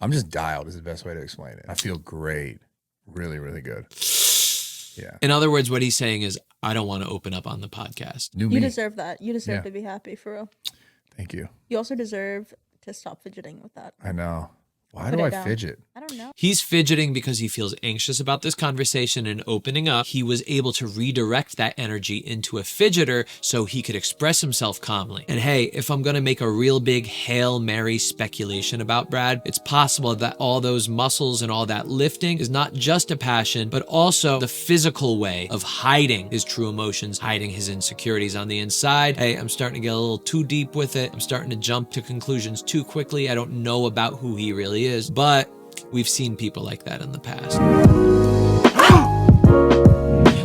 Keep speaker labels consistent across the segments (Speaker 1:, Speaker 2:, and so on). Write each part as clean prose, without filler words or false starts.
Speaker 1: I'm just dialed is the best way to explain it. I feel great. Really, really good. Yeah.
Speaker 2: In other words, what he's saying is, I don't want to open up on the podcast.
Speaker 3: You deserve that. You deserve to be happy, for real.
Speaker 1: Thank you.
Speaker 3: You also deserve to stop fidgeting with that.
Speaker 1: I know. Why do I fidget?
Speaker 3: I don't know.
Speaker 2: He's fidgeting because he feels anxious about this conversation and opening up. He was able to redirect that energy into a fidgeter so he could express himself calmly. And hey, if I'm going to make a real big Hail Mary speculation about Brad, it's possible that all those muscles and all that lifting is not just a passion, but also the physical way of hiding his true emotions, hiding his insecurities on the inside. Hey, I'm starting to get a little too deep with it. I'm starting to jump to conclusions too quickly. I don't know about who he really is, but we've seen people like that in the past.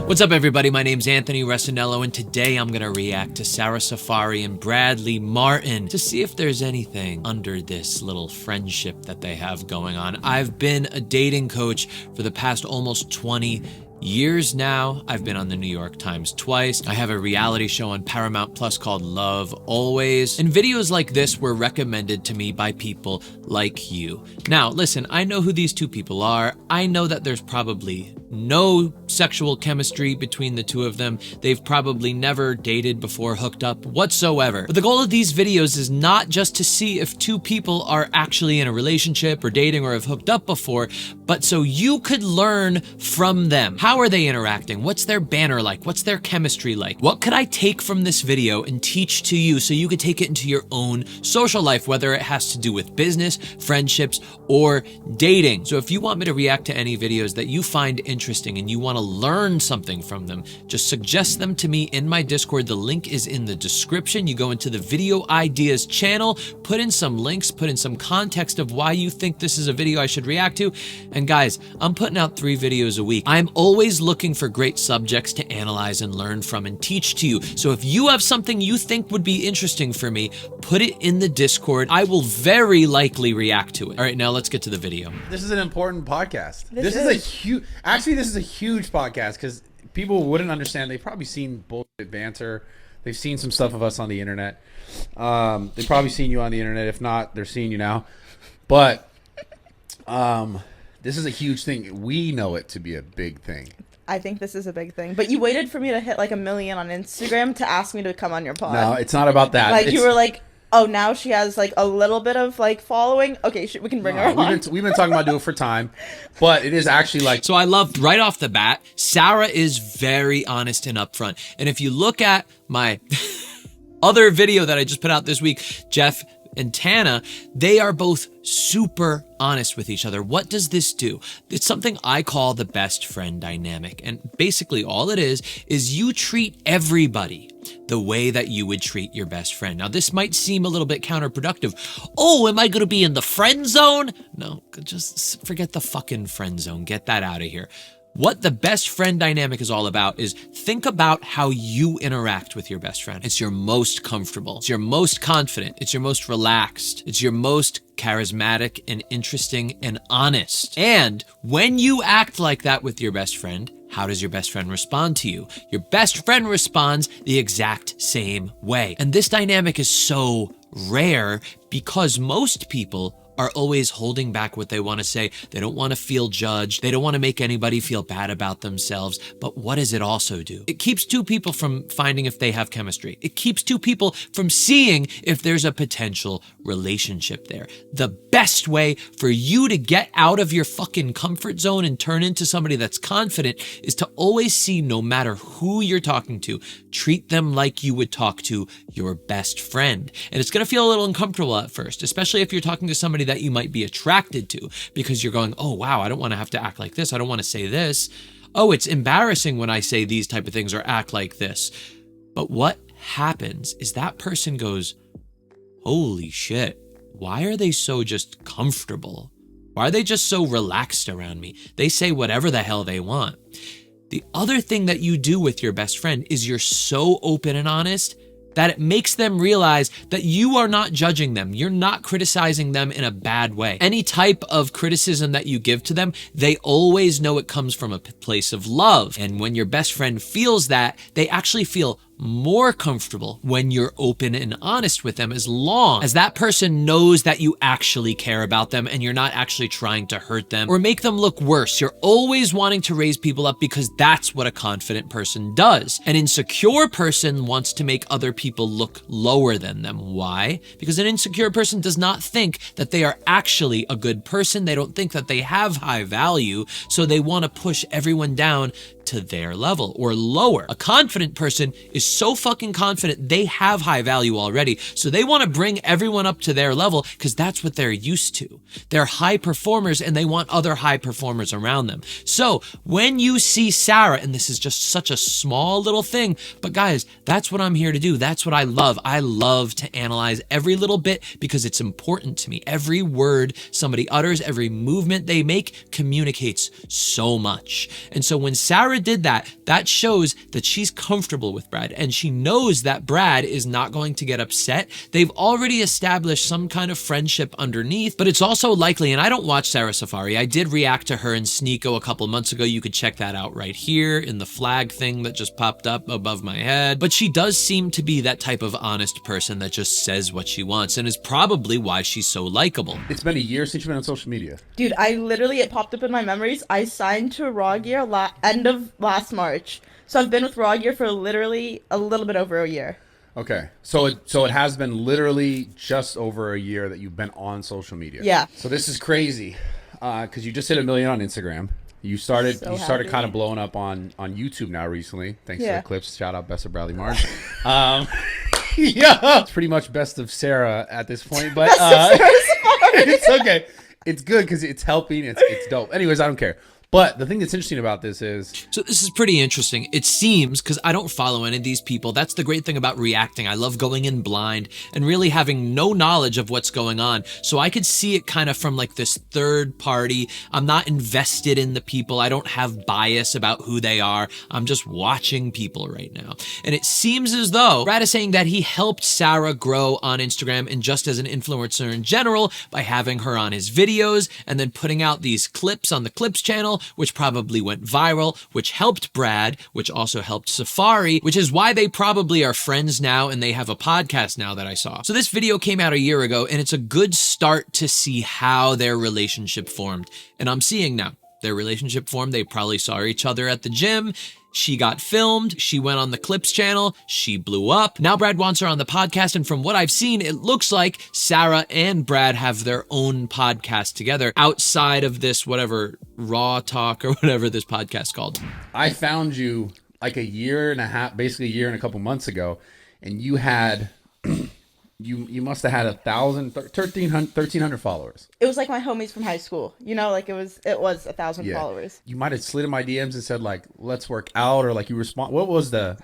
Speaker 2: What's up, everybody? My name's Anthony Resinello, and today I'm gonna react to Sarah Saffari and Bradley Martin to see if there's anything under this little friendship that they have going on. I've been a dating coach for the past almost 20 years now. I've been on the New York Times twice. I have a reality show on Paramount Plus called Love Always. And videos like this were recommended to me by people like you. Now, listen, I know who these two people are. I know that there's probably no sexual chemistry between the two of them. They've probably never dated before, hooked up whatsoever. But the goal of these videos is not just to see if two people are actually in a relationship or dating or have hooked up before, but so you could learn from them. How are they interacting? What's their banter like? What's their chemistry like? What could I take from this video and teach to you so you could take it into your own social life, whether it has to do with business, friendships, or dating? So if you want me to react to any videos that you find interesting and you want to learn something from them, just suggest them to me in my Discord. The link is in the description. You go into the Video Ideas channel, put in some links, put in some context of why you think this is a video I should react to. And guys, I'm putting out 3 videos a week. I'm always looking for great subjects to analyze and learn from and teach to you. So if you have something you think would be interesting for me, put it in the Discord. I will very likely react to it. All right, now let's get to the video.
Speaker 4: This is an important podcast. This is a huge, actually, this is a huge podcast because people wouldn't understand. They've probably seen bullshit banter. They've seen some stuff of us on the internet. They've probably seen you on the internet. If not, they're seeing you now. But this is a huge thing. We know it to be a big thing.
Speaker 3: I think this is a big thing. But you waited for me to hit like 1 million on Instagram to ask me to come on your pod.
Speaker 4: No, it's not about that.
Speaker 3: Like you were like, oh, now she has like a little bit of like following. Okay, we can bring her on.
Speaker 4: We've been talking about doing it for time, but it is actually like.
Speaker 2: So I love right off the bat, Sarah is very honest and upfront. And if you look at my other video that I just put out this week, Jeff and Tana, they are both super honest with each other. What does this do? It's something I call the best friend dynamic. And basically all it is you treat everybody the way that you would treat your best friend. Now, this might seem a little bit counterproductive. Oh, am I going to be in the friend zone? No, just forget the fucking friend zone. Get that out of here. What the best friend dynamic is all about is think about how you interact with your best friend. It's your most comfortable. It's your most confident. It's your most relaxed. It's your most charismatic and interesting and honest. And when you act like that with your best friend, how does your best friend respond to you? Your best friend responds the exact same way. And this dynamic is so rare because most people are always holding back what they want to say. They don't want to feel judged. They don't want to make anybody feel bad about themselves. But what does it also do? It keeps two people from finding if they have chemistry. It keeps two people from seeing if there's a potential relationship there. The best way for you to get out of your fucking comfort zone and turn into somebody that's confident is to always see, no matter who you're talking to, treat them like you would talk to your best friend. And it's going to feel a little uncomfortable at first, especially if you're talking to somebody that you might be attracted to, because you're going, oh, wow, I don't want to have to act like this. I don't want to say this. Oh, it's embarrassing when I say these type of things or act like this. But what happens is that person goes, holy shit, why are they so just comfortable? Why are they just so relaxed around me? They say whatever the hell they want. The other thing that you do with your best friend is you're so open and honest that it makes them realize that you are not judging them. You're not criticizing them in a bad way. Any type of criticism that you give to them, they always know it comes from a place of love. And when your best friend feels that, they actually feel more comfortable when you're open and honest with them, as long as that person knows that you actually care about them and you're not actually trying to hurt them or make them look worse. You're always wanting to raise people up because that's what a confident person does. An insecure person wants to make other people look lower than them. Why? Because an insecure person does not think that they are actually a good person. They don't think that they have high value, so they want to push everyone down to their level or lower. A confident person is so fucking confident they have high value already, so they want to bring everyone up to their level because that's what they're used to. They're high performers and they want other high performers around them. So when you see Sarah, and this is just such a small little thing, but guys, that's what I'm here to do. That's what I love. I love to analyze every little bit because it's important to me. Every word somebody utters, every movement they make communicates so much. And so when Sarah did that, that shows that she's comfortable with Brad and she knows that Brad is not going to get upset. They've already established some kind of friendship underneath, but it's also likely, and I don't watch Sara Saffari. I did react to her and Sneeko a couple months ago. You could check that out right here in the flag thing that just popped up above my head. But she does seem to be that type of honest person that just says what she wants and is probably why she's so likable.
Speaker 4: It's been a year since you've been on social media.
Speaker 3: Dude, I literally, it popped up in my memories. I signed to Raw Gear end of last March. So I've been with Raw Gear for literally a little bit over a year.
Speaker 4: Okay. So it has been literally just over a year that you've been on social media.
Speaker 3: Yeah.
Speaker 4: So this is crazy because you just hit 1 million on Instagram. You started kind of blowing up on YouTube now recently. Thanks to the clips. Shout out Best of Bradley Martin. Yeah. It's pretty much Best of Sarah at this point, but it's okay. It's good because it's helping. It's dope. Anyways, I don't care. But the thing that's interesting about this is...
Speaker 2: So this is pretty interesting. It seems, because I don't follow any of these people, that's the great thing about reacting. I love going in blind and really having no knowledge of what's going on. So I could see it kind of from like this third party. I'm not invested in the people. I don't have bias about who they are. I'm just watching people right now. And it seems as though Brad is saying that he helped Sarah grow on Instagram and just as an influencer in general by having her on his videos and then putting out these clips on the Clips channel, which probably went viral, which helped Brad, which also helped Saffari, which is why they probably are friends now and they have a podcast now that I saw. So this video came out a year ago and it's a good start to see how their relationship formed. And I'm seeing now their relationship formed. They probably saw each other at the gym. She got filmed. She went on the Clips channel. She blew up. Now Brad wants her on the podcast. And from what I've seen, it looks like Sarah and Brad have their own podcast together outside of this, whatever, Raw Talk or whatever this podcast's called.
Speaker 4: I found you like a year and a half, basically a year and a couple months ago. And you had, you must have had 1,300 followers.
Speaker 3: It was like my homies from high school. You know, like it was 1,000 followers.
Speaker 4: You might have slid in my DMs and said like, let's work out, or like you respond. What was the,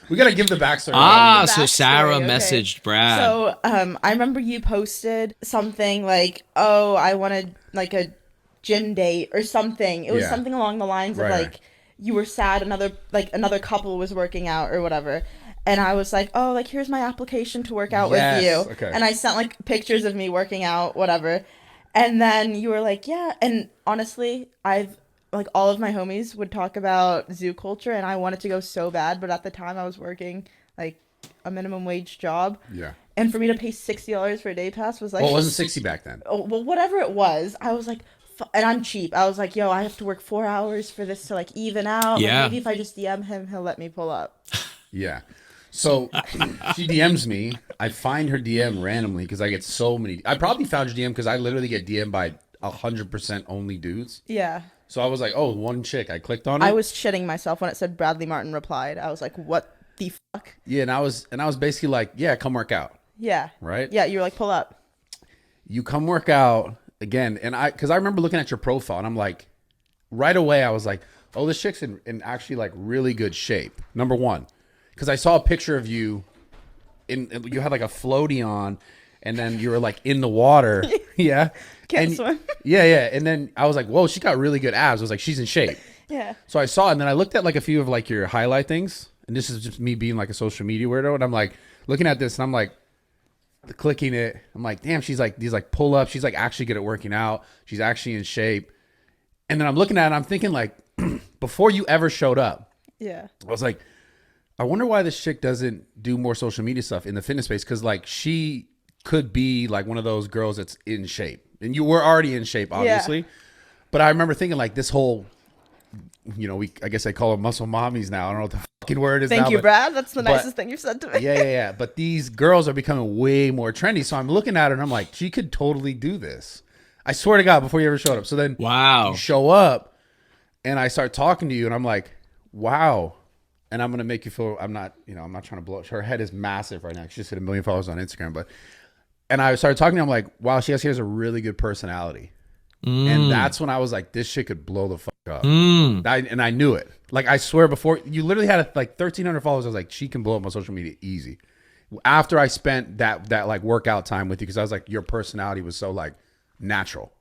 Speaker 4: we got to give the backstory.
Speaker 2: So Sarah messaged Brad.
Speaker 3: So I remember you posted something like, oh, I wanted like a gym date or something. It was something along the lines of like, you were sad another couple was working out or whatever. And I was like, oh, like, here's my application to work out with you.
Speaker 4: Okay.
Speaker 3: And I sent, like, pictures of me working out, whatever. And then you were like, yeah. And honestly, all of my homies would talk about zoo culture, and I wanted to go so bad. But at the time, I was working, like, a minimum wage job.
Speaker 4: Yeah.
Speaker 3: And for me to pay $60 for a day pass was, like...
Speaker 4: Well, it wasn't 60 back then.
Speaker 3: Oh, well, whatever it was, I was like... And I'm cheap. I was like, yo, I have to work 4 hours for this to, like, even out.
Speaker 2: Yeah.
Speaker 3: Like, maybe if I just DM him, he'll let me pull up.
Speaker 4: Yeah. So she DMs me. I find her DM randomly because I get so many. I probably found your DM because I literally get DM'd by 100% only dudes.
Speaker 3: Yeah.
Speaker 4: So I was like, oh, one chick. I clicked on it.
Speaker 3: I was shitting myself when it said Bradley Martin replied. I was like, what the fuck?
Speaker 4: Yeah, and I was basically like, yeah, come work out.
Speaker 3: Yeah.
Speaker 4: Right?
Speaker 3: Yeah, you were like, pull up.
Speaker 4: You come work out again, and because I remember looking at your profile, and I'm like, right away, I was like, oh, this chick's in actually like really good shape. Number one. Because I saw a picture of you, you had like a floaty on, and then you were like in the water. Yeah.
Speaker 3: Can't swim.
Speaker 4: Yeah. And then I was like, whoa, she got really good abs. I was like, she's in shape.
Speaker 3: Yeah.
Speaker 4: So I saw it, and then I looked at like a few of like your highlight things. And this is just me being like a social media weirdo. And I'm like, looking at this, and I'm like, clicking it. I'm like, damn, she's like, these like pull ups. She's like actually good at working out. She's actually in shape. And then I'm looking at it, and I'm thinking like, before you ever showed up.
Speaker 3: Yeah.
Speaker 4: I was like, I wonder why this chick doesn't do more social media stuff in the fitness space. Cause like she could be like one of those girls that's in shape, and you were already in shape, obviously. Yeah. But I remember thinking like this whole, you know, I guess I call them muscle mommies now. I don't know what the fucking word is.
Speaker 3: Thank
Speaker 4: now,
Speaker 3: you, Brad. That's the nicest thing you've said to me.
Speaker 4: Yeah. But these girls are becoming way more trendy. So I'm looking at her and I'm like, she could totally do this. I swear to God, before you ever showed up. So then you show up and I start talking to you and I'm like, wow. And I'm going to make you feel, I'm not trying to blow up. Her head is massive right now. She just hit 1 million followers on Instagram. And I started talking to her. I'm like, wow, she has a really good personality. And that's when I was like, this shit could blow the fuck up. And I knew it. Like, I swear, before you literally had like 1,300 followers, I was like, she can blow up on social media easy. After I spent that like workout time with you, because I was like, your personality was so like natural.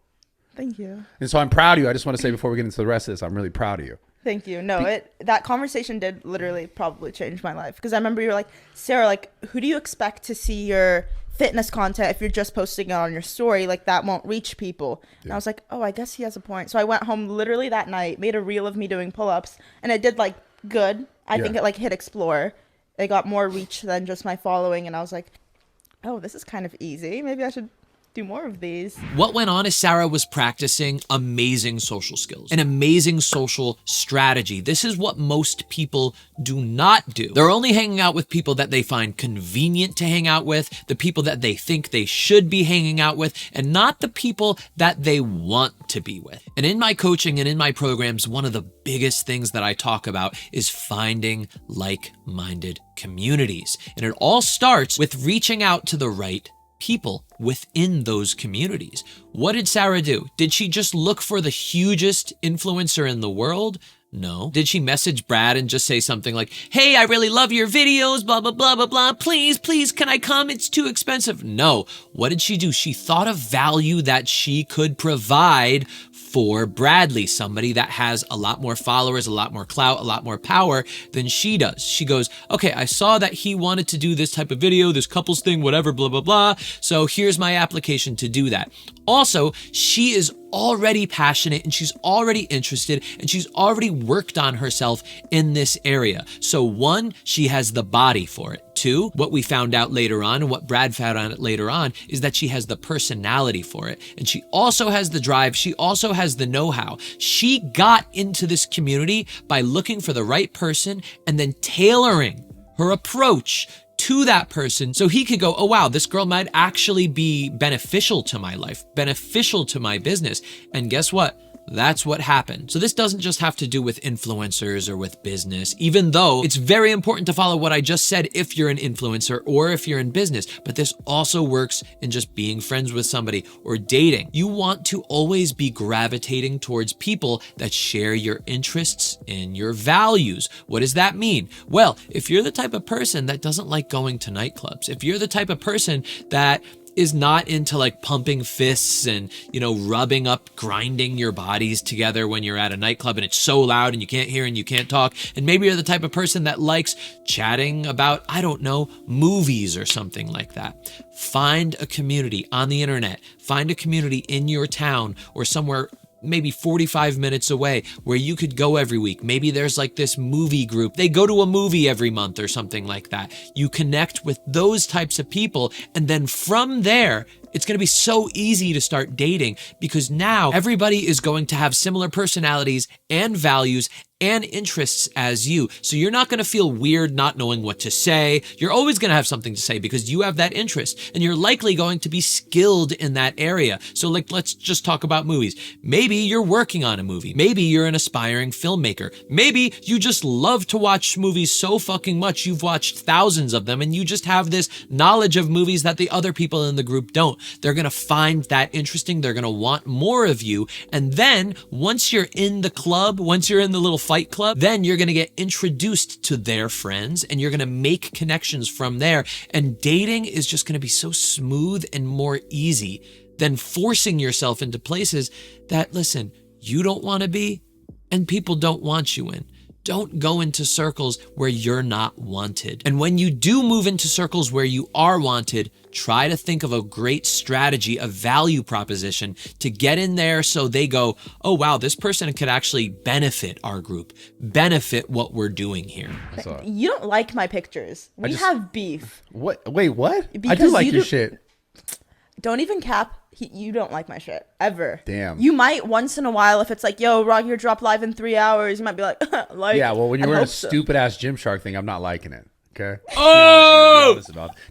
Speaker 3: Thank you.
Speaker 4: And so I'm proud of you. I just want to say before we get into the rest of this, I'm really proud of you.
Speaker 3: Thank you. No, that conversation did literally probably change my life, because I remember you were like, Sarah, like, who do you expect to see your fitness content if you're just posting it on your story? Like, that won't reach people. Yeah. And I was like, oh, I guess he has a point. So I went home literally that night, made a reel of me doing pull-ups, and it did like good. I think it like hit explore. It got more reach than just my following, and I was like, oh, this is kind of easy. Maybe I should do more of these.
Speaker 2: What went on is Sarah was practicing amazing social skills, an amazing social strategy. This is what most people do not do. They're only hanging out with people that they find convenient to hang out with, the people that they think they should be hanging out with, and not the people that they want to be with. And in my coaching and in my programs, one of the biggest things that I talk about is finding like-minded communities. And it all starts with reaching out to the right people within those communities. What did Sarah do? Did she just look for the hugest influencer in the world? No. Did she message Brad and just say something like, hey, I really love your videos, blah, blah, blah, blah, blah. Please, can I come? It's too expensive. No. What did she do? She thought of value that she could provide for Bradley, somebody that has a lot more followers, a lot more clout, a lot more power than she does. She goes, okay, I saw that he wanted to do this type of video, this couples thing, whatever, blah, blah, blah. So here's my application to do that. Also, she is already passionate and she's already interested and she's already worked on herself in this area. So 1, she has the body for it. 2, what we found out later on and what Brad found out later on is that she has the personality for it. And she also has the drive. She also has the know-how. She got into this community by looking for the right person and then tailoring her approach to that person so he could go, oh wow, this girl might actually be beneficial to my life, beneficial to my business. And guess what? That's what happened. So this doesn't just have to do with influencers or with business, even though it's very important to follow what I just said if you're an influencer or if you're in business, but this also works in just being friends with somebody or dating. You want to always be gravitating towards people that share your interests and your values. What does that mean? Well, if you're the type of person that doesn't like going to nightclubs, if you're the type of person that is not into like pumping fists and, you know, rubbing up, grinding your bodies together when you're at a nightclub and it's so loud and you can't hear and you can't talk. And maybe you're the type of person that likes chatting about, I don't know, movies or something like that. Find a community on the internet, find a community in your town or somewhere maybe 45 minutes away where you could go every week. Maybe there's like this movie group. They go to a movie every month or something like that. You connect with those types of people. And then from there, it's going to be so easy to start dating because now everybody is going to have similar personalities and values and interests as you. So you're not going to feel weird not knowing what to say. You're always going to have something to say because you have that interest and you're likely going to be skilled in that area. So like, let's just talk about movies. Maybe you're working on a movie. Maybe you're an aspiring filmmaker. Maybe you just love to watch movies so fucking much. You've watched thousands of them and you just have this knowledge of movies that the other people in the group don't. They're going to find that interesting. They're going to want more of you. And then once you're in the club, once you're in the little fight club, then you're going to get introduced to their friends and you're going to make connections from there. And dating is just going to be so smooth and more easy than forcing yourself into places that, listen, you don't want to be and people don't want you in. don't go into circles where you're not wanted. And when you do move into circles where you are wanted, try to think of a great strategy, a value proposition to get in there so they go, oh wow, this person could actually benefit our group, benefit what we're doing here.
Speaker 3: You don't like my pictures. We have beef.
Speaker 4: What? Wait, what? I
Speaker 3: Because
Speaker 4: do like
Speaker 3: you
Speaker 4: your
Speaker 3: do-
Speaker 4: shit.
Speaker 3: Don't even cap. You don't like my shit ever.
Speaker 4: Damn.
Speaker 3: You might once in a while if it's like, yo, Rock, your drop live in 3 hours. You might be like, like.
Speaker 4: Yeah, well, when you're
Speaker 3: I
Speaker 4: wearing a
Speaker 3: hope so.
Speaker 4: stupid ass Gymshark thing, I'm not liking it. Okay.
Speaker 2: Oh!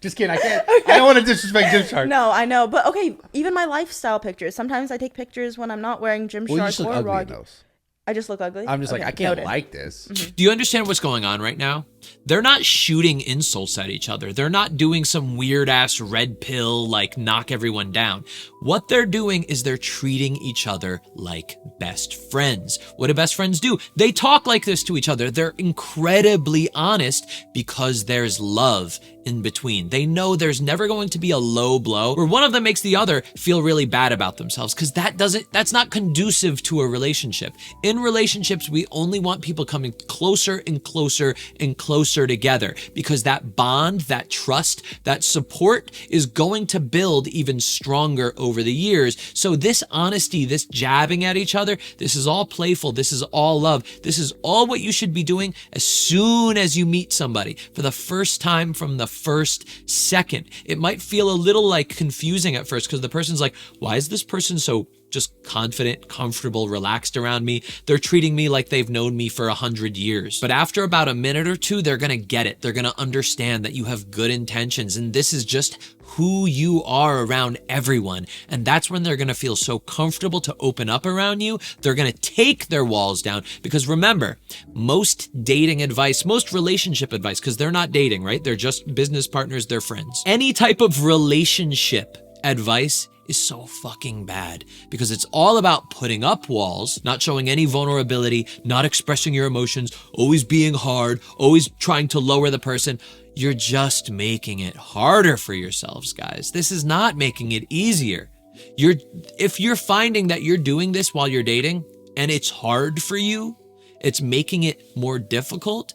Speaker 4: Just kidding. I can't. I don't want to disrespect Gymshark.
Speaker 3: No, I know, but okay. Even my lifestyle pictures. Sometimes I take pictures when I'm not wearing
Speaker 4: Well, you just
Speaker 3: Gymshark
Speaker 4: look
Speaker 3: or
Speaker 4: ugly in
Speaker 3: Rock.
Speaker 4: those.
Speaker 3: I just look ugly.
Speaker 4: I'm just like,
Speaker 3: Okay,
Speaker 4: I can't
Speaker 3: noted.
Speaker 4: like this.
Speaker 2: Do you understand what's going on right now? They're not shooting insults at each other. They're not doing some weird ass red pill, like knock everyone down. What they're doing is they're treating each other like best friends. What do best friends do? They talk like this to each other. They're incredibly honest because there's love in between. They know there's never going to be a low blow where one of them makes the other feel really bad about themselves, because that's not conducive to a relationship. In relationships, we only want people coming closer and closer and closer together, because that bond, that trust, that support is going to build even stronger over the years. So this honesty, this jabbing at each other, this is all playful. This is all love. This is all what you should be doing as soon as you meet somebody for the first time, from the first second. It might feel a little like confusing at first because the person's like, why is this person so just confident, comfortable, relaxed around me? They're treating me like they've known me for 100 years. But after about a minute or two, they're gonna get it. They're gonna understand that you have good intentions, and this is just who you are around everyone. And that's when they're gonna feel so comfortable to open up around you. They're gonna take their walls down, because remember, most dating advice, most relationship advice, because they're not dating, right? They're just business partners, they're friends. Any type of relationship advice is so fucking bad, because it's all about putting up walls, not showing any vulnerability, not expressing your emotions, always being hard, always trying to lower the person. You're just making it harder for yourselves, guys. This is not making it easier. If you're finding that you're doing this while you're dating and it's hard for you, it's making it more difficult,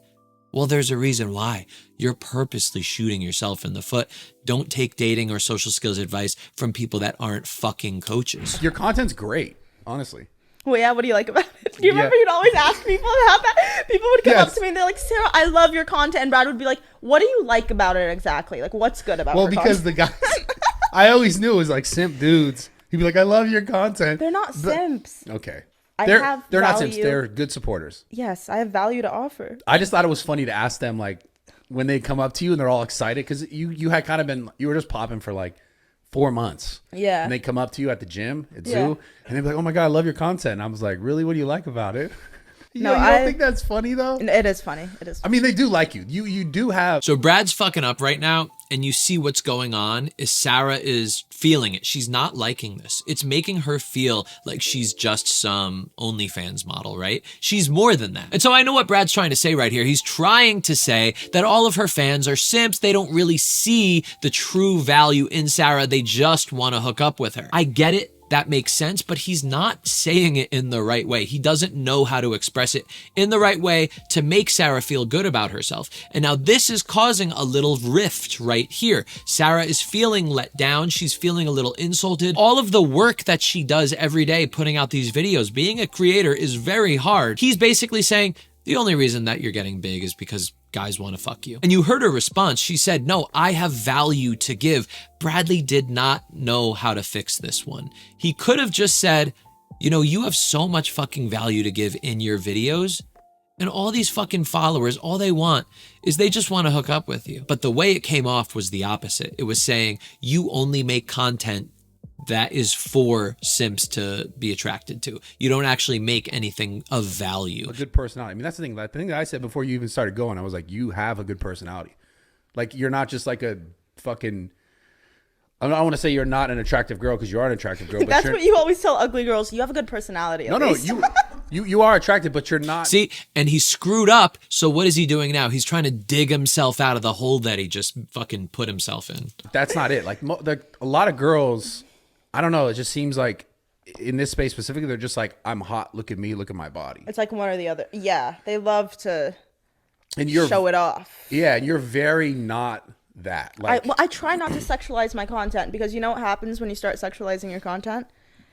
Speaker 2: well, there's a reason why. You're purposely shooting yourself in the foot. Don't take dating or social skills advice from people that aren't fucking coaches.
Speaker 4: Your content's great, honestly.
Speaker 3: Well, yeah, what do you like about it? Do you remember you'd always ask people about that? People would come up to me and they're like, Sarah, I love your content. And Brad would be like, what do you like about it exactly? Like, what's good about it?
Speaker 4: Well, because the guys, I always knew it was like simp dudes. He'd be like, I love your content.
Speaker 3: They're not simps.
Speaker 4: Okay.
Speaker 3: They're
Speaker 4: not simps. They're good supporters.
Speaker 3: Yes, I have value to offer.
Speaker 4: I just thought it was funny to ask them, like, when they come up to you and they're all excited, because you had kind of been, you were just popping for like 4 months.
Speaker 3: Yeah.
Speaker 4: And they come up to you at the gym at Zoo, and they'd be like, oh my God, I love your content. And I was like, really? What do you like about it? You don't think that's funny though?
Speaker 3: It is funny. It is funny.
Speaker 4: I mean, they do like you. You do have.
Speaker 2: So Brad's fucking up right now, and you see what's going on is Sarah is feeling it. She's not liking this. It's making her feel like she's just some OnlyFans model, right? She's more than that. And so I know what Brad's trying to say right here. He's trying to say that all of her fans are simps. They don't really see the true value in Sarah. They just want to hook up with her. I get it. That makes sense, but he's not saying it in the right way. He doesn't know how to express it in the right way to make Sarah feel good about herself. And now this is causing a little rift right here. Sarah is feeling let down. She's feeling a little insulted. All of the work that she does every day, putting out these videos, being a creator is very hard. He's basically saying, the only reason that you're getting big is because guys want to fuck you. And you heard her response. She said, no, I have value to give. Bradley did not know how to fix this one. He could have just said, you know, you have so much fucking value to give in your videos, and all these fucking followers, all they want is they just want to hook up with you. But the way it came off was the opposite. It was saying, you only make content that is for simps to be attracted to. You don't actually make anything of value.
Speaker 4: A good personality. I mean, that's the thing. The thing that I said before you even started going, I was like, you have a good personality. Like, you're not just like a fucking... I don't want to say you're not an attractive girl, because you are an attractive girl. But
Speaker 3: That's what you always tell ugly girls. You have a good personality.
Speaker 4: No, you are attractive, but you're not.
Speaker 2: See, and he screwed up. So what is he doing now? He's trying to dig himself out of the hole that he just fucking put himself in.
Speaker 4: That's not it. Like a lot of girls, I don't know. It just seems like in this space specifically, they're just like, I'm hot. Look at me. Look at my body.
Speaker 3: It's like one or the other. Yeah, they love to
Speaker 4: And you're
Speaker 3: show it off.
Speaker 4: Yeah, and you're very not that. Like,
Speaker 3: I try not to sexualize my content because you know what happens when you start sexualizing your content?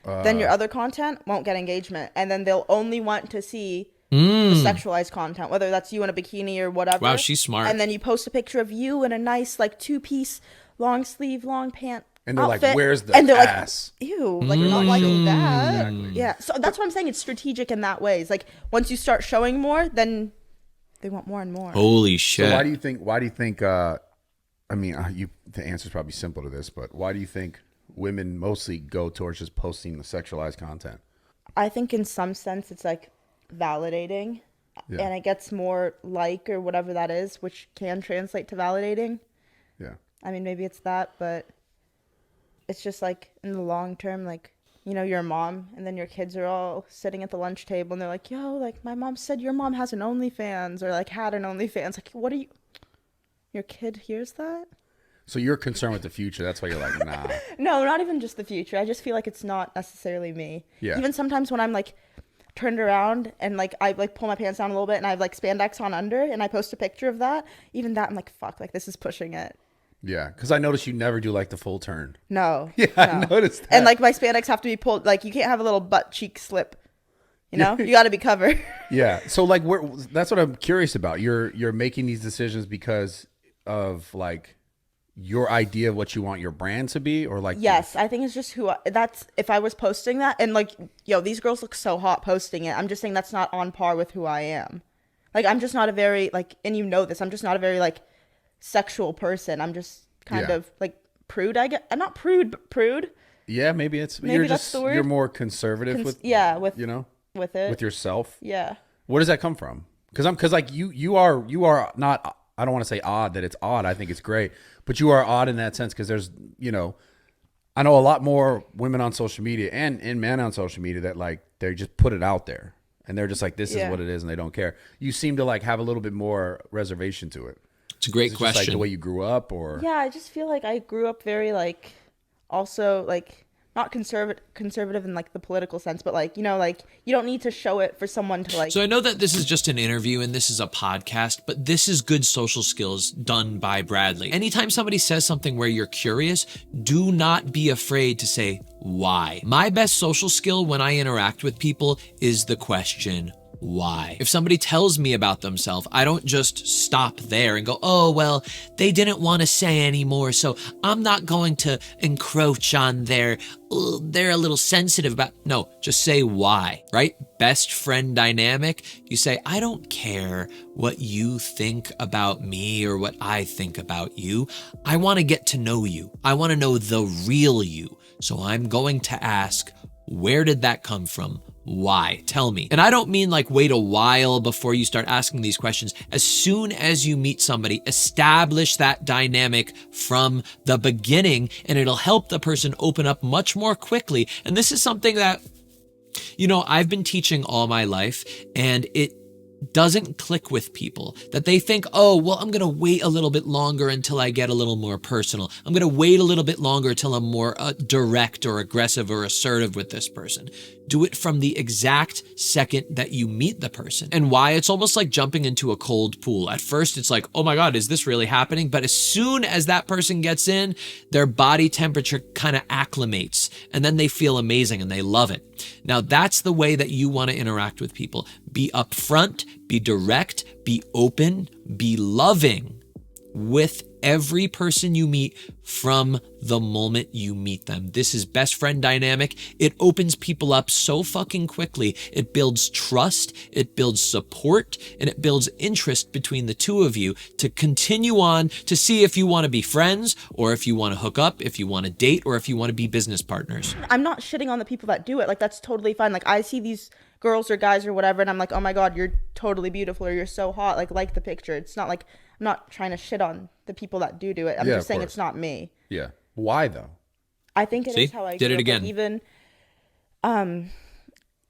Speaker 3: Then your other content won't get engagement, and then they'll only want to see the sexualized content, whether that's you in a bikini or whatever.
Speaker 2: Wow, she's smart.
Speaker 3: And then you post a picture of you in a nice like 2-piece long sleeve long pant
Speaker 4: and they're
Speaker 3: outfit,
Speaker 4: like, "Where's the
Speaker 3: and they're
Speaker 4: ass?"
Speaker 3: Like, ew, like you're not liking that.
Speaker 4: Exactly.
Speaker 3: Yeah, so that's what I'm saying. It's strategic in that way. It's like once you start showing more, then they want more and more.
Speaker 2: Holy shit!
Speaker 4: So why do you think? I mean, the answer's probably simple to this, but why do you think women mostly go towards just posting the sexualized content?
Speaker 3: I think in some sense it's like validating, and it gets more like or whatever that is, which can translate to validating.
Speaker 4: Yeah.
Speaker 3: I mean, maybe it's that, but it's just like in the long term, like, you know, you're a mom and then your kids are all sitting at the lunch table and they're like, yo, like my mom said your mom has an OnlyFans or like had an OnlyFans. Like, what are you, your kid hears that?
Speaker 4: So you're concerned with the future. That's why you're like, nah.
Speaker 3: No, not even just the future. I just feel like it's not necessarily me.
Speaker 4: Yeah.
Speaker 3: Even sometimes when I'm like turned around and like I like pull my pants down a little bit and I have like spandex on under and I post a picture of that, even that I'm like, fuck, like this is pushing it.
Speaker 4: Yeah, because I noticed you never do like the full turn.
Speaker 3: No.
Speaker 4: Yeah,
Speaker 3: no.
Speaker 4: I noticed that.
Speaker 3: And like my spandex have to be pulled, like you can't have a little butt cheek slip. You know, you got to be covered.
Speaker 4: Yeah. So like, that's what I'm curious about. You're making these decisions because of like your idea of what you want your brand to be, or like.
Speaker 3: Yes, I think it's just that's if I was posting that and like, yo, these girls look so hot posting it. I'm just saying that's not on par with who I am. Like I'm just not a very like, and you know this, I'm just not a very like sexual person. I'm just kind of like prude. I get. I'm not prude, but prude.
Speaker 4: Yeah, maybe it's.
Speaker 3: Maybe
Speaker 4: you're
Speaker 3: that's
Speaker 4: just.
Speaker 3: the word.
Speaker 4: You're more conservative with.
Speaker 3: Yeah, with
Speaker 4: you know.
Speaker 3: With it.
Speaker 4: With yourself.
Speaker 3: Yeah.
Speaker 4: Where does that come from? Because like you are not. I don't want to say odd that it's odd. I think it's great, but you are odd in that sense because there's I know a lot more women on social media and men on social media that like they just put it out there and they're just like this is what it is and they don't care. You seem to like have a little bit more reservation to it.
Speaker 2: It's a great question.
Speaker 4: Just like the way you grew up, or
Speaker 3: yeah, I just feel like I grew up very like, also like not conservative in like the political sense, but like like you don't need to show it for someone to like.
Speaker 2: So I know that this is just an interview and this is a podcast, but this is good social skills done by Bradley. Anytime somebody says something where you're curious, do not be afraid to say why. My best social skill when I interact with people is the question why. If somebody tells me about themselves, I don't just stop there and go, oh, well, they didn't want to say anymore, so I'm not going to encroach on they're a little sensitive about. No, just say why, right? Best friend dynamic. You say, I don't care what you think about me or what I think about you. I want to get to know you. I want to know the real you. So I'm going to ask, where did that come from? Why? Tell me. And I don't mean like wait a while before you start asking these questions. As soon as you meet somebody, establish that dynamic from the beginning and it'll help the person open up much more quickly. And this is something that, I've been teaching all my life and it doesn't click with people, that they think, oh, well, I'm going to wait a little bit longer until I get a little more personal. I'm going to wait a little bit longer till I'm more direct or aggressive or assertive with this person. Do it from the exact second that you meet the person. And why? It's almost like jumping into a cold pool. At first, it's like, oh my God, is this really happening? But as soon as that person gets in, their body temperature kind of acclimates and then they feel amazing and they love it. Now, that's the way that you want to interact with people. Be upfront, be direct, be open, be loving with every person you meet from the moment you meet them. This is best friend dynamic. It opens people up so fucking quickly. It builds trust, it builds support, and it builds interest between the two of you to continue on to see if you want to be friends or if you want to hook up, if you want to date, or if you want to be business partners.
Speaker 3: I'm not shitting on the people that do it. Like, that's totally fine. Like, I see these girls or guys or whatever, and I'm like, oh my God, you're totally beautiful, or you're so hot. Like the picture. It's not like, I'm not trying to shit on the people that do it. I'm just saying it's not me.
Speaker 4: Yeah. Why though?
Speaker 3: I think it is how I
Speaker 2: did it again.
Speaker 3: Like,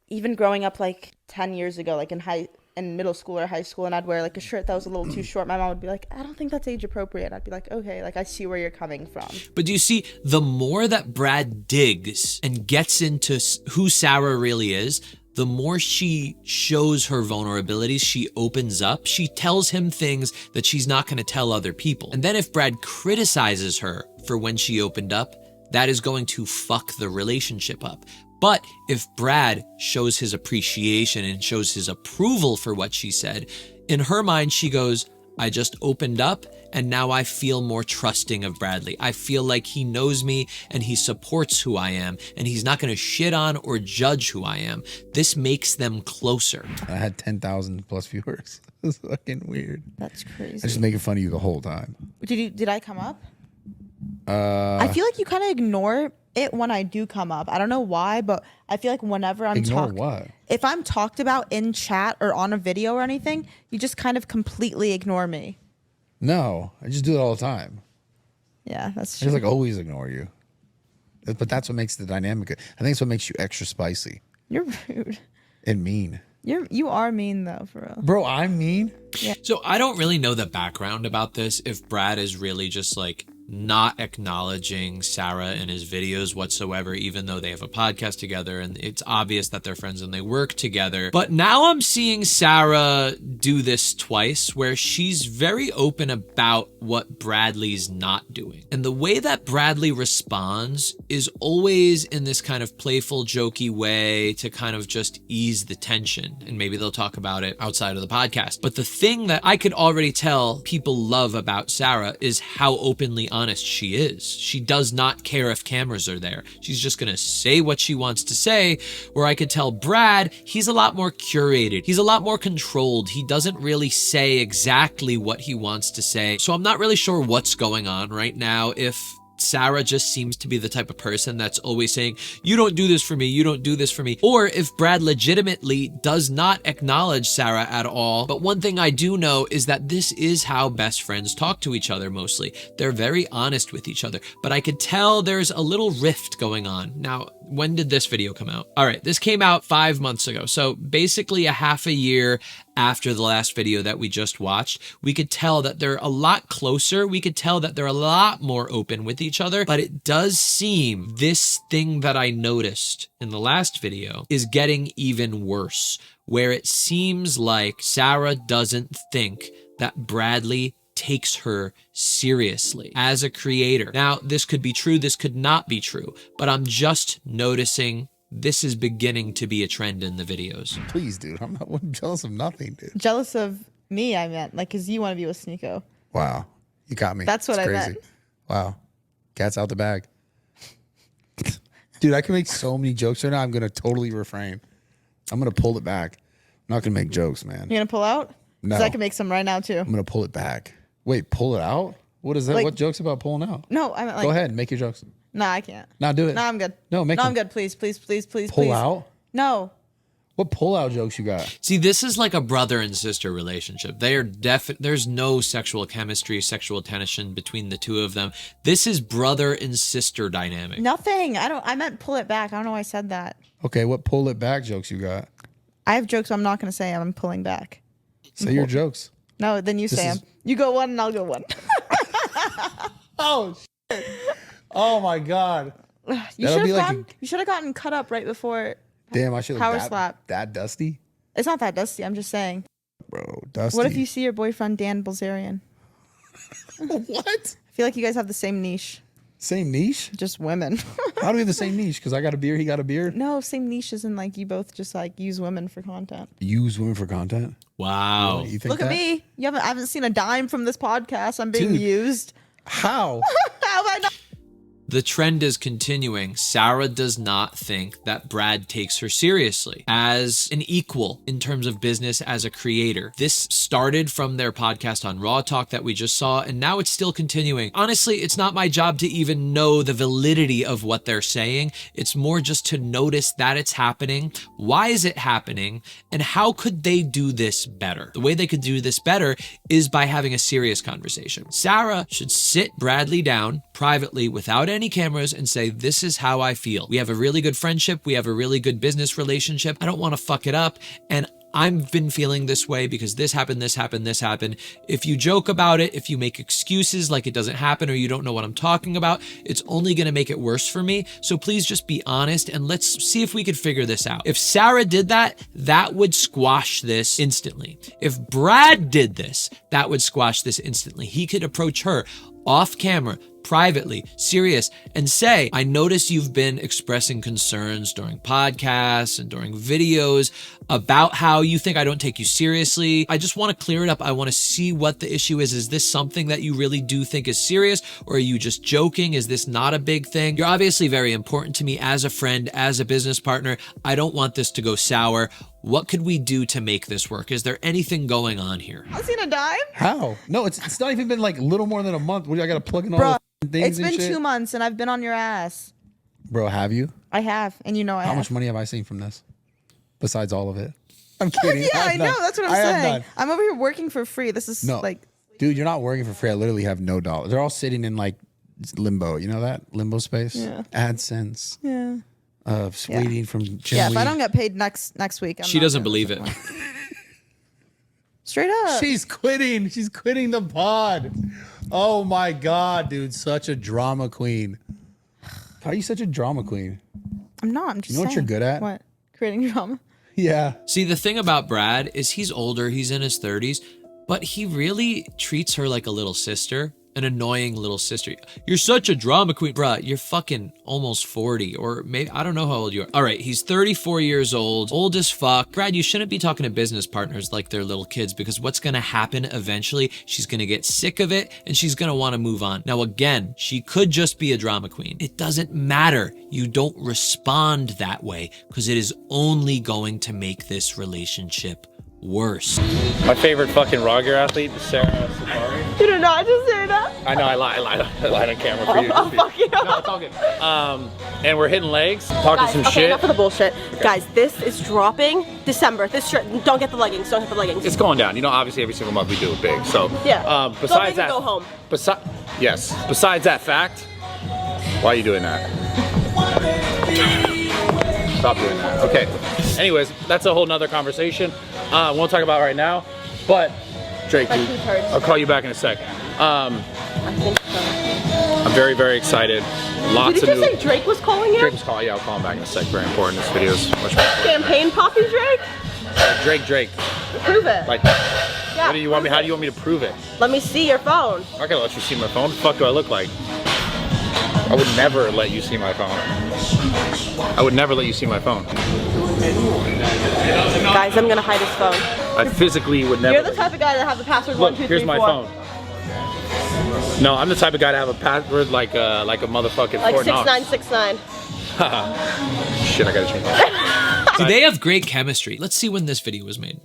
Speaker 3: even growing up like 10 years ago, like in high in middle school or high school and I'd wear like a shirt that was a little too short, my mom would be like, I don't think that's age appropriate. I'd be like, okay, like I see where you're coming from.
Speaker 2: But do you see, the more that Brad digs and gets into who Sarah really is, the more she shows her vulnerabilities, she opens up, she tells him things that she's not going to tell other people. And then if Brad criticizes her for when she opened up, that is going to fuck the relationship up. But if Brad shows his appreciation and shows his approval for what she said, in her mind, she goes, I just opened up and now I feel more trusting of Bradley. I feel like he knows me and he supports who I am and he's not going to shit on or judge who I am. This makes them closer.
Speaker 1: I had 10,000 plus viewers. It's fucking weird.
Speaker 3: That's crazy.
Speaker 1: I'm just making fun of you the whole time.
Speaker 3: Did I come up? I feel like you kind of ignore it when I do come up. I don't know why, but I feel like whenever I'm if I'm talked about in chat or on a video or anything, you just kind of completely ignore me.
Speaker 1: No, I just do it all the time.
Speaker 3: Yeah, that's
Speaker 1: I
Speaker 3: true.
Speaker 1: just like always ignore you. But that's what makes the dynamic. I think it's what makes you extra spicy
Speaker 3: You're rude.
Speaker 1: and mean.
Speaker 3: You are mean though, for real.
Speaker 1: Bro, I'm mean?
Speaker 2: So I don't really know the background about this, if Brad is really just like not acknowledging Sarah in his videos whatsoever, even though they have a podcast together and it's obvious that they're friends and they work together. But now I'm seeing Sarah do this twice, where she's very open about what Bradley's not doing. And the way that Bradley responds is always in this kind of playful, jokey way to kind of just ease the tension. And maybe they'll talk about it outside of the podcast. But the thing that I could already tell people love about Sarah is how openly honest she is. She does not care if cameras are there. She's just gonna say what she wants to say, where I could tell Brad, he's a lot more curated. He's a lot more controlled. He doesn't really say exactly what he wants to say. So I'm not really sure what's going on right now. If Sarah just seems to be the type of person that's always saying, you don't do this for me, you don't do this for me. Or if Brad legitimately does not acknowledge Sarah at all. But one thing I do know is that this is how best friends talk to each other mostly. They're very honest with each other. But I could tell there's a little rift going on. Now, when did this video come out? All right, this came out 5 months ago. So basically a half a year after the last video that we just watched. We could tell that they're a lot closer. We could tell that they're a lot more open with each other. But it does seem this thing that I noticed in the last video is getting even worse, where it seems like Sarah doesn't think that Bradley takes her seriously as a creator. Now, this could be true, this could not be true, but I'm just noticing this is beginning to be a trend in the videos.
Speaker 1: Please, dude. I'm jealous of nothing, dude.
Speaker 3: Jealous of me, I meant. Like, because you want to be with Sneeko.
Speaker 1: Wow. You got me.
Speaker 3: That's what I meant.
Speaker 1: Wow. Cat's out the bag. Dude, I can make so many jokes right now. I'm going to totally refrain. I'm going to pull it back. I'm not going to make jokes, man.
Speaker 3: You're going to pull out?
Speaker 1: No.
Speaker 3: Because I can make some right now, too.
Speaker 1: I'm going to pull it back. Wait, pull it out? What is that?
Speaker 3: Like,
Speaker 1: what joke's about pulling out?
Speaker 3: No, I meant like...
Speaker 1: Go ahead. Make your jokes.
Speaker 3: No, I can't.
Speaker 1: No, do it.
Speaker 3: No, I'm good.
Speaker 1: No, make
Speaker 3: No,
Speaker 1: them.
Speaker 3: I'm good. Please, please, please, please,
Speaker 1: Pull
Speaker 3: please.
Speaker 1: out?
Speaker 3: No.
Speaker 1: What pull-out jokes you got?
Speaker 2: See, this is like a brother and sister relationship. They are there's no sexual chemistry, sexual tension between the two of them. This is brother and sister dynamic.
Speaker 3: Nothing. I meant pull it back. I don't know why I said that.
Speaker 1: Okay, what pull it back jokes you got?
Speaker 3: I have jokes I'm not going to say. I'm pulling back.
Speaker 1: Say your jokes.
Speaker 3: No, then you say them. You go one and I'll go one.
Speaker 1: Oh, shit. Oh, my God.
Speaker 3: You should have gotten cut up right before.
Speaker 1: Damn, I should
Speaker 3: Power
Speaker 1: have
Speaker 3: slap.
Speaker 1: that dusty?
Speaker 3: It's not that dusty. I'm just saying.
Speaker 1: Bro, dusty.
Speaker 3: What if you see your boyfriend, Dan Bilzerian?
Speaker 1: What?
Speaker 3: I feel like you guys have the same niche.
Speaker 1: Same niche?
Speaker 3: Just women.
Speaker 1: How do we have the same niche? Because I got a beard, he got a beard?
Speaker 3: No, same niche as in like you both just like use women for content.
Speaker 1: Use women for content?
Speaker 2: Wow.
Speaker 1: Really? You think
Speaker 3: Look
Speaker 1: that?
Speaker 3: at me. I haven't seen a dime from this podcast. I'm being used.
Speaker 1: How?
Speaker 3: How have I not?
Speaker 2: The trend is continuing. Sarah does not think that Brad takes her seriously as an equal in terms of business as a creator. This started from their podcast on Raw Talk that we just saw, and now it's still continuing. Honestly, it's not my job to even know the validity of what they're saying. It's more just to notice that it's happening. Why is it happening? And how could they do this better? The way they could do this better is by having a serious conversation. Sarah should sit Bradley down privately without any cameras and say, this is how I feel. We have a really good friendship. We have a really good business relationship. I don't want to fuck it up. And I've been feeling this way because this happened, this happened, this happened. If you joke about it, if you make excuses like it doesn't happen or you don't know what I'm talking about, it's only going to make it worse for me. So please just be honest and let's see if we could figure this out. If Sarah did that, that would squash this instantly. If Brad did this, that would squash this instantly. He could approach her off camera, privately, serious, and say, I notice you've been expressing concerns during podcasts and during videos about how you think I don't take you seriously. I just want to clear it up. I want to see what the issue is. Is this something that you really do think is serious, or are you just joking? Is this not a big thing? You're obviously very important to me as a friend, as a business partner. I don't want this to go sour. What could we do to make this work? Is there anything going on here?
Speaker 3: I've seen a dime.
Speaker 1: How? No, it's not even been like a little more than a month. I got to plug in all
Speaker 3: Bro,
Speaker 1: the things.
Speaker 3: it's been
Speaker 1: shit?
Speaker 3: 2 months and I've been on your ass.
Speaker 1: Bro, have you?
Speaker 3: I have, and you know I
Speaker 1: How
Speaker 3: have.
Speaker 1: much money have I seen from this? Besides all of it. I'm kidding.
Speaker 3: Yeah, I know. That's what I'm saying.
Speaker 1: none.
Speaker 3: I'm over here working for free. This is
Speaker 1: No.
Speaker 3: like,
Speaker 1: Dude, you're not working for free. I literally have no dollars. They're all sitting in like limbo. You know that? Limbo space?
Speaker 3: Yeah.
Speaker 1: AdSense.
Speaker 3: yeah.
Speaker 1: Waiting from Jim
Speaker 3: Yeah, if
Speaker 1: Lee.
Speaker 3: I don't get paid next week, I'm
Speaker 2: She
Speaker 3: not
Speaker 2: doesn't
Speaker 3: doing
Speaker 2: believe
Speaker 3: this
Speaker 2: it.
Speaker 3: anymore. Straight up.
Speaker 1: She's quitting. She's quitting the pod. Oh my God, dude. Such a drama queen. How are you such a drama queen?
Speaker 3: I'm not. I'm just
Speaker 1: You know what
Speaker 3: saying.
Speaker 1: you're good at?
Speaker 3: What? Creating drama.
Speaker 1: Yeah.
Speaker 2: See, the thing about Brad is he's older, he's in his 30s, but he really treats her like a little sister, an annoying little sister. You're such a drama queen. Bruh, you're fucking almost 40, or maybe, I don't know how old you are. All right, he's 34 years old as fuck. Brad, you shouldn't be talking to business partners like they're little kids, because what's gonna happen eventually, she's gonna get sick of it and she's gonna wanna move on. Now again, she could just be a drama queen. It doesn't matter. You don't respond that way, because it is only going to make this relationship worse.
Speaker 5: My favorite fucking raw gear athlete is Sarah Safari.
Speaker 3: You did not just say that.
Speaker 5: I know, I lied on camera for you.
Speaker 3: Oh, fuck you.
Speaker 5: No, it's all good. And we're hitting legs, talking some
Speaker 6: okay,
Speaker 5: shit.
Speaker 6: enough of the bullshit. Guys, this is dropping December. This shirt, don't get the leggings, don't get the leggings.
Speaker 5: It's going down. You know, obviously every single month we do it big. So,
Speaker 6: Yeah.
Speaker 5: besides
Speaker 6: Don't make
Speaker 5: that,
Speaker 6: me go home.
Speaker 5: Yes. Besides that fact, why are you doing that? Stop doing that. Okay. Anyways, that's a whole nother conversation. Won't talk about it right now. But Drake, dude, I'll call you back in a sec.
Speaker 6: I think so.
Speaker 5: I'm very, very excited. Lots
Speaker 6: Did you
Speaker 5: of
Speaker 6: just say Drake was calling you?
Speaker 5: Drake was calling. Yeah, I'll call him back in a sec. Very important. This video is much more important.
Speaker 6: Champagne poppy Drake?
Speaker 5: Drake.
Speaker 6: Prove it.
Speaker 5: Like,
Speaker 6: Yeah,
Speaker 5: what do you want me?
Speaker 6: prove
Speaker 5: How
Speaker 6: it.
Speaker 5: do you want me to prove it?
Speaker 6: Let me see your phone.
Speaker 5: I'm not gonna let you see my phone. What the fuck do I look like? I would never let you see my phone. I would never let you see my phone.
Speaker 6: Guys, I'm gonna hide his phone.
Speaker 5: I physically would never.
Speaker 6: You're the type of guy that have the password
Speaker 5: Look,
Speaker 6: 1, 2, 3,
Speaker 5: here's my
Speaker 6: 4.
Speaker 5: phone. No, I'm the type of guy to have a password like a motherfucking
Speaker 6: Like
Speaker 5: Fort Knox.
Speaker 6: 6969.
Speaker 5: Shit, I gotta change that.
Speaker 2: See, they have great chemistry. Let's see when this video was made.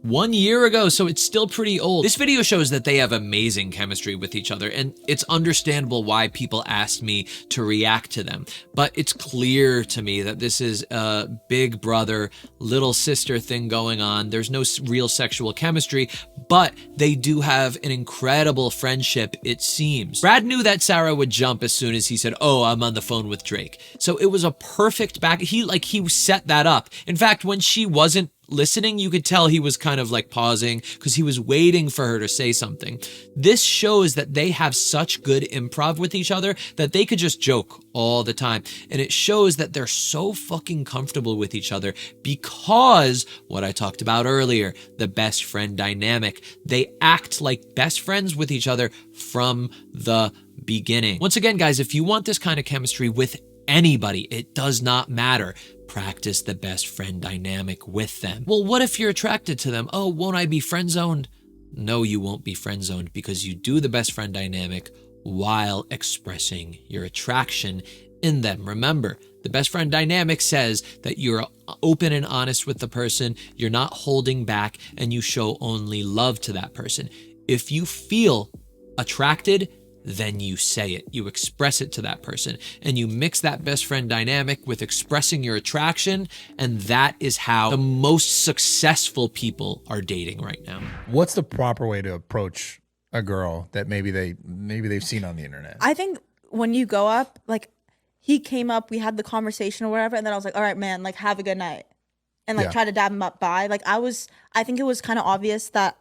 Speaker 2: 1 year ago, so it's still pretty old. This video shows that they have amazing chemistry with each other, and it's understandable why people asked me to react to them. But it's clear to me that this is a big brother, little sister thing going on. There's no real sexual chemistry, but they do have an incredible friendship, it seems. Brad knew that Sarah would jump as soon as he said, oh, I'm on the phone with Drake. So it was a perfect back. He set that up. In fact, when she wasn't listening, you could tell he was kind of like pausing because he was waiting for her to say something. This shows that they have such good improv with each other that they could just joke all the time. And it shows that they're so fucking comfortable with each other because what I talked about earlier, the best friend dynamic. They act like best friends with each other from the beginning. Once again, guys, if you want this kind of chemistry with anybody, it does not matter. Practice the best friend dynamic with them. Well, what if you're attracted to them? Oh, won't I be friend zoned? No, you won't be friend zoned because you do the best friend dynamic while expressing your attraction in them. Remember, the best friend dynamic says that you're open and honest with the person, you're not holding back, and you show only love to that person. If you feel attracted, then you say it, you express it to that person, and you mix that best friend dynamic with expressing your attraction, and that is how the most successful people are dating right now.
Speaker 1: What's the proper way to approach a girl that maybe they've seen on the internet?
Speaker 3: I think when you go up, like he came up, we had the conversation or whatever, and then I was like, all right, man, like have a good night. and like try to dab him up by. Like I think it was kind of obvious that,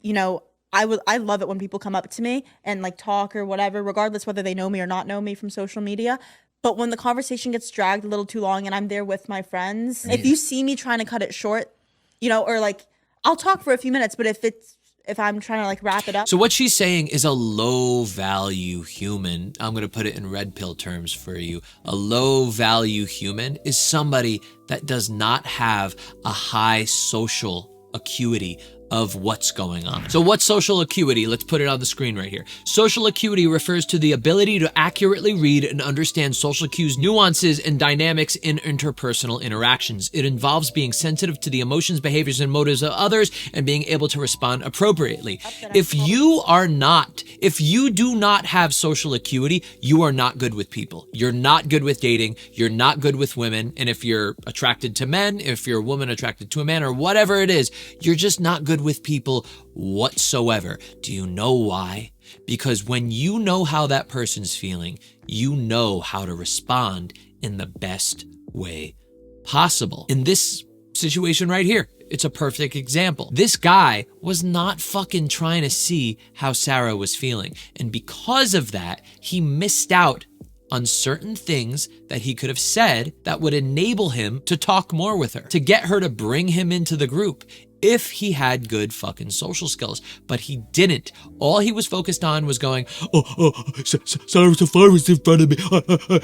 Speaker 3: you know, I love it when people come up to me and like talk or whatever, regardless whether they know me or not know me from social media. But when the conversation gets dragged a little too long and I'm there with my friends, if you see me trying to cut it short, you know, or like I'll talk for a few minutes, but if I'm trying to like wrap it up.
Speaker 2: So what she's saying is a low value human. I'm going to put it in red pill terms for you. A low value human is somebody that does not have a high social acuity of what's going on. So what's social acuity? Let's put it on the screen right here. Social acuity refers to the ability to accurately read and understand social cues, nuances, and dynamics in interpersonal interactions. It involves being sensitive to the emotions, behaviors, and motives of others and being able to respond appropriately. If you do not have social acuity, you are not good with people. You're not good with dating. You're not good with women. And if you're attracted to men, if you're a woman attracted to a man, or whatever it is, you're just not good with people whatsoever. Do you know why? Because when you know how that person's feeling, you know how to respond in the best way possible. In this situation right here, it's a perfect example. This guy was not fucking trying to see how Sarah was feeling. And because of that, he missed out on certain things that he could have said that would enable him to talk more with her, to get her to bring him into the group if he had good fucking social skills. But he didn't. All he was focused on was going, Sarah Saffari's in front of me.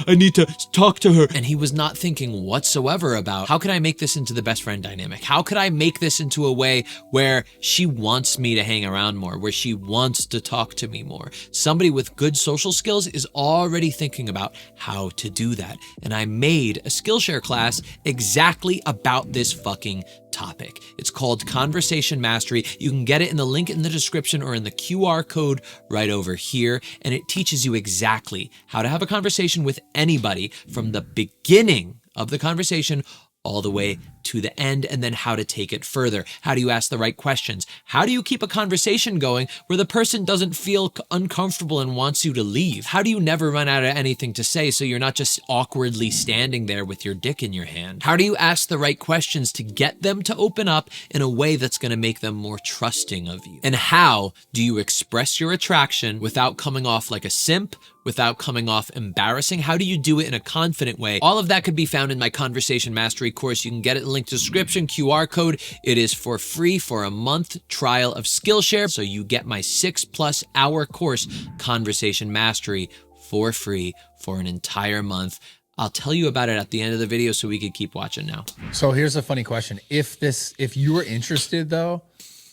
Speaker 2: I need to talk to her. And he was not thinking whatsoever about, how can I make this into the best friend dynamic? How could I make this into a way where she wants me to hang around more, where she wants to talk to me more? Somebody with good social skills is already thinking about how to do that. And I made a Skillshare class exactly about this fucking topic. It's called Conversation Mastery. You can get it in the link in the description or in the QR code right over here. And it teaches you exactly how to have a conversation with anybody from the beginning of the conversation all the way to the end, and then how to take it further. How do you ask the right questions? How do you keep a conversation going where the person doesn't feel uncomfortable and wants you to leave? How do you never run out of anything to say so you're not just awkwardly standing there with your dick in your hand? How do you ask the right questions to get them to open up in a way that's going to make them more trusting of you? And how do you express your attraction without coming off like a simp, without coming off embarrassing? How do you do it in a confident way? All of that could be found in my Conversation Mastery course. You can get it in the link description, QR code. It is for free for a month trial of Skillshare. So you get my 6+ hour course, Conversation Mastery, for free for an entire month. I'll tell you about it at the end of the video so we could keep watching now.
Speaker 1: So here's a funny question. If you were interested though,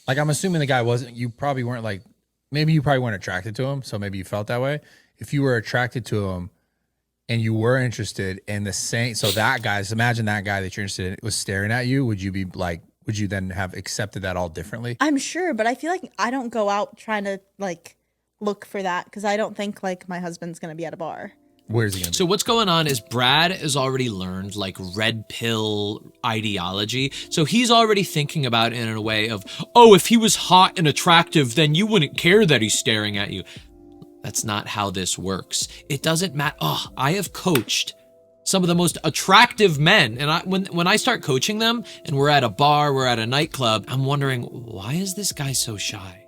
Speaker 1: like I'm assuming the guy wasn't, you probably weren't like, maybe you probably weren't attracted to him. So maybe you felt that way. If you were attracted to him and you were interested in the same, so that guy, just imagine that guy that you're interested in was staring at you, would you be like, would you then have accepted that all differently?
Speaker 3: I'm sure, but I feel like I don't go out trying to like look for that because I don't think like my husband's going to be at a bar.
Speaker 1: Where's he going to be?
Speaker 2: So what's going on is Brad has already learned like red pill ideology. So he's already thinking about it in a way of, oh, if he was hot and attractive, then you wouldn't care that he's staring at you. That's not how this works. It doesn't matter. Oh, I have coached some of the most attractive men. And when I start coaching them and we're at a bar, we're at a nightclub, I'm wondering, why is this guy so shy?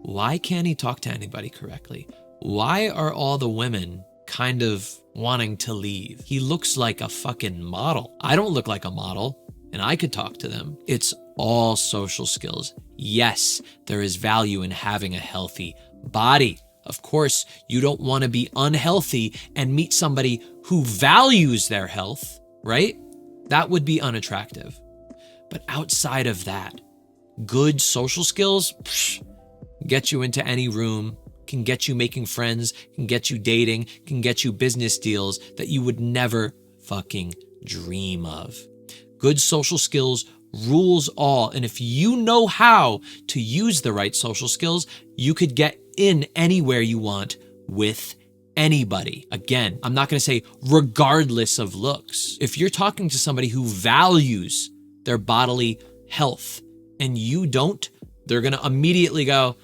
Speaker 2: Why can't he talk to anybody correctly? Why are all the women kind of wanting to leave? He looks like a fucking model. I don't look like a model and I could talk to them. It's all social skills. Yes, there is value in having a healthy body. Of course, you don't want to be unhealthy and meet somebody who values their health, right? That would be unattractive. But outside of that, good social skills get you into any room, can get you making friends, can get you dating, can get you business deals that you would never fucking dream of. Good social skills rules all. And if you know how to use the right social skills, you could get in anywhere you want with anybody. Again, I'm not going to say regardless of looks. If you're talking to somebody who values their bodily health and you don't, they're going to immediately go,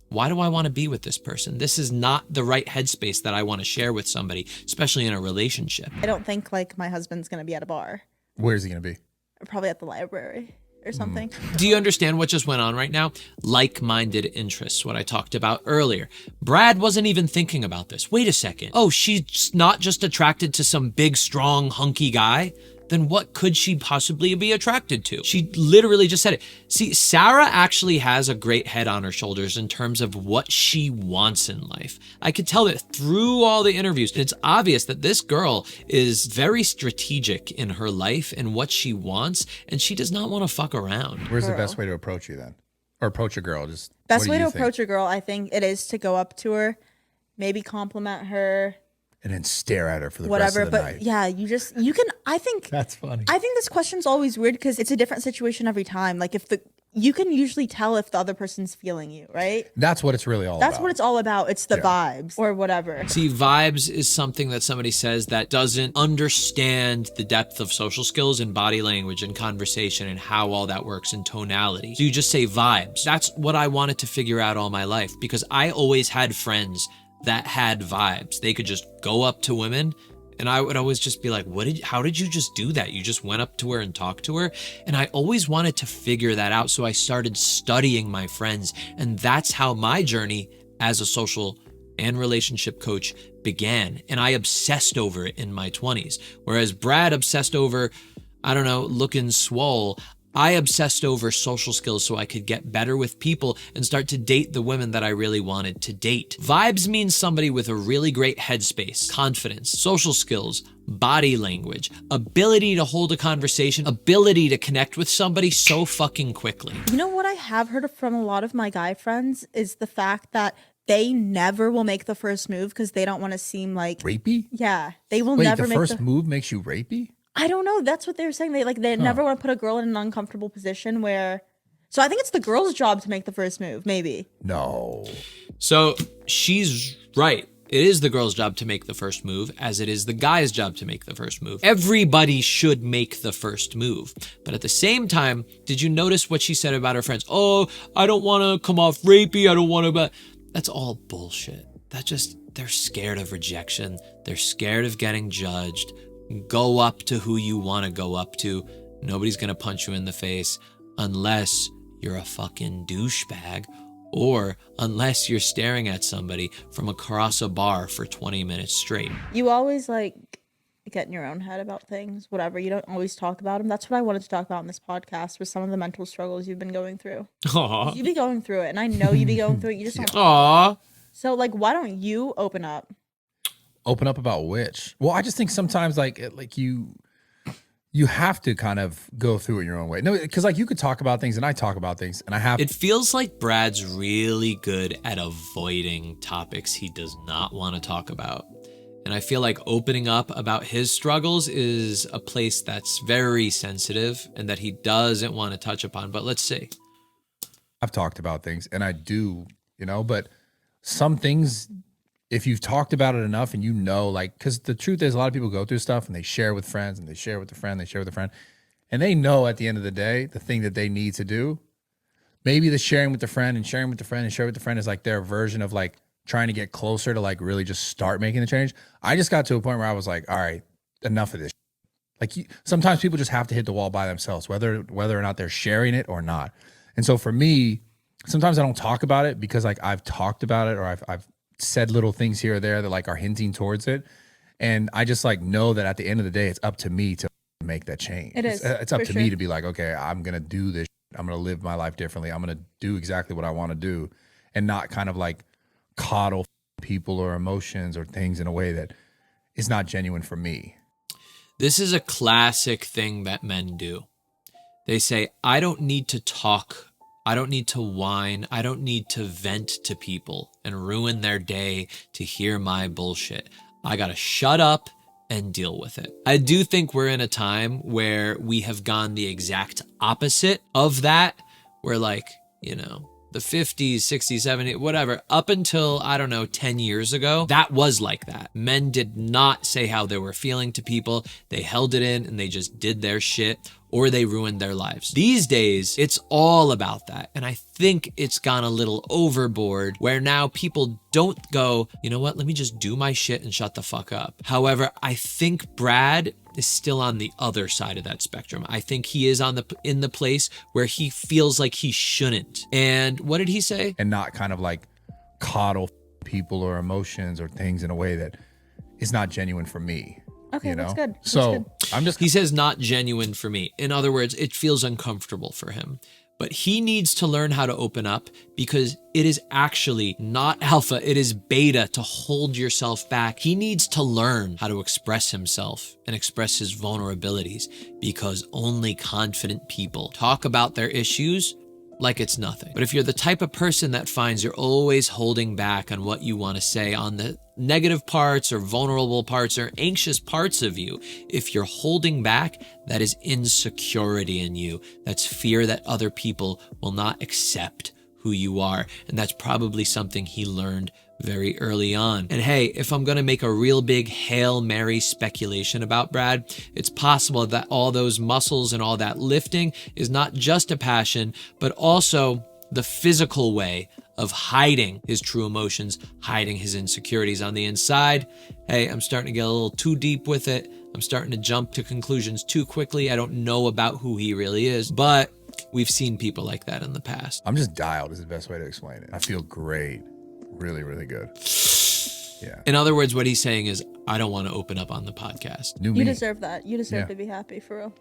Speaker 2: why do I want to be with this person? This is not the right headspace that I want to share with somebody, especially in a relationship.
Speaker 3: I don't think like my husband's going to be at a bar.
Speaker 1: Where's he going to be?
Speaker 3: Probably at the library or something.
Speaker 2: Do you understand what just went on right now? Like-minded interests, what I talked about earlier. Brad wasn't even thinking about this. Wait a second. Oh, she's not just attracted to some big, strong, hunky guy? Then what could she possibly be attracted to? She literally just said it. See, Sarah actually has a great head on her shoulders in terms of what she wants in life. I could tell that through all the interviews. It's obvious that this girl is very strategic in her life and what she wants, and she does not want to fuck around.
Speaker 1: Where's the best way to approach you then? Or approach a girl? Just
Speaker 3: Best way to approach a girl, I think it is to go up to her, maybe compliment her.
Speaker 1: And then stare at her for the rest of the night.
Speaker 3: Yeah, you can, I think.
Speaker 1: That's funny.
Speaker 3: I think this question's always weird because it's a different situation every time. Like you can usually tell if the other person's feeling you, right?
Speaker 1: That's what it's really all about.
Speaker 3: That's what it's all about. It's the vibes or whatever.
Speaker 2: See, vibes is something that somebody says that doesn't understand the depth of social skills and body language and conversation and how all that works in tonality. So you just say vibes. That's what I wanted to figure out all my life because I always had friends that had vibes. They could just go up to women and I would always just be like, how did you just do that? You just went up to her and talked to her? And I always wanted to figure that out. So I started studying my friends. And that's how my journey as a social and relationship coach began. And I obsessed over it in my 20s. Whereas Brad obsessed over, I don't know, looking swole. I obsessed over social skills so I could get better with people and start to date the women that I really wanted to date. Vibes means somebody with a really great headspace, confidence, social skills, body language, ability to hold a conversation, ability to connect with somebody so fucking quickly.
Speaker 3: You know what I have heard from a lot of my guy friends is the fact that they never will make the first move because they don't want to seem like...
Speaker 1: Rapey?
Speaker 3: Yeah. They will
Speaker 1: Wait,
Speaker 3: never
Speaker 1: the
Speaker 3: make
Speaker 1: first move makes you rapey?
Speaker 3: I don't know. That's what they were saying. They never want to put a girl in an uncomfortable position where... So I think it's the girl's job to make the first move, maybe.
Speaker 1: No.
Speaker 2: So she's right. It is the girl's job to make the first move, as it is the guy's job to make the first move. Everybody should make the first move. But at the same time, did you notice what she said about her friends? Oh, I don't want to come off rapey. I don't want to... But that's all bullshit. They're scared of rejection. They're scared of getting judged. Go up to who you want to go up to. Nobody's going to punch you in the face unless you're a fucking douchebag or unless you're staring at somebody from across a bar for 20 minutes straight.
Speaker 3: You always get in your own head about things, whatever. You don't always talk about them. That's what I wanted to talk about in this podcast was some of the mental struggles you've been going through.
Speaker 2: Aww.
Speaker 3: You be going through it and I know you be going through it. You just don't.
Speaker 2: Aww.
Speaker 3: So why don't you open up?
Speaker 1: Open up about which? Well, I just think sometimes you have to kind of go through it your own way. No, because you could talk about things and I talk about things and I have.
Speaker 2: It feels like Brad's really good at avoiding topics he does not want to talk about. And I feel like opening up about his struggles is a place that's very sensitive and that he doesn't want to touch upon. But let's see.
Speaker 1: I've talked about things and I do, but some things, if you've talked about it enough and because the truth is a lot of people go through stuff and they share with friends and they share with a friend, they share with a friend, and they know at the end of the day, the thing that they need to do, maybe the sharing with the friend and sharing with the friend and sharing with the friend is their version of trying to get closer to really just start making the change. I just got to a point where I was like, all right, enough of this. Sometimes people just have to hit the wall by themselves, whether or not they're sharing it or not. And so for me, sometimes I don't talk about it because I've talked about it or I've said little things here or there that are hinting towards it. And I just know that at the end of the day, it's up to me to make that change.
Speaker 3: It is.
Speaker 1: It's up to me to be okay, I'm going to do this. I'm going to live my life differently. I'm going to do exactly what I want to do and not kind of coddle people or emotions or things in a way that is not genuine for me.
Speaker 2: This is a classic thing that men do. They say, I don't need to talk. I don't need to whine. I don't need to vent to people and ruin their day to hear my bullshit. I gotta shut up and deal with it. I do think we're in a time where we have gone the exact opposite of that. Where the 50s, 60s, 70s, whatever, up until, 10 years ago, that was like that. Men did not say how they were feeling to people. They held it in and they just did their shit. or they ruined their lives. These days, it's all about that. And I think it's gone a little overboard where now people don't go, you know what, let me just do my shit and shut the fuck up. However, I think Brad is still on the other side of that spectrum. I think he is in the place where he feels like he shouldn't. And what did he say?
Speaker 1: And not kind of like coddle people or emotions or things in a way that is not genuine for me.
Speaker 3: Okay, that's good. That's
Speaker 1: so
Speaker 3: good.
Speaker 2: He says not genuine for me. In other words, it feels uncomfortable for him. But he needs to learn how to open up because it is actually not alpha, it is beta to hold yourself back. He needs to learn how to express himself and express his vulnerabilities because only confident people talk about their issues like it's nothing. But if you're the type of person that finds you're always holding back on what you want to say, on the negative parts or vulnerable parts or anxious parts of you, if you're holding back, that is insecurity in you. That's fear that other people will not accept who you are. And that's probably something he learned very early on. And hey, if I'm gonna make a real big Hail Mary speculation about Brad, it's possible that all those muscles and all that lifting is not just a passion, but also the physical way of hiding his true emotions, hiding his insecurities on the inside. Hey, I'm starting to get a little too deep with it. I'm starting to jump to conclusions too quickly. I don't know about who he really is, but we've seen people like that in the past.
Speaker 1: I'm just dialed is the best way to explain it. I feel great. Really, really good. Yeah.
Speaker 2: In other words, what he's saying is, I don't want to open up on the podcast.
Speaker 3: You deserve that. You deserve to be happy, for real.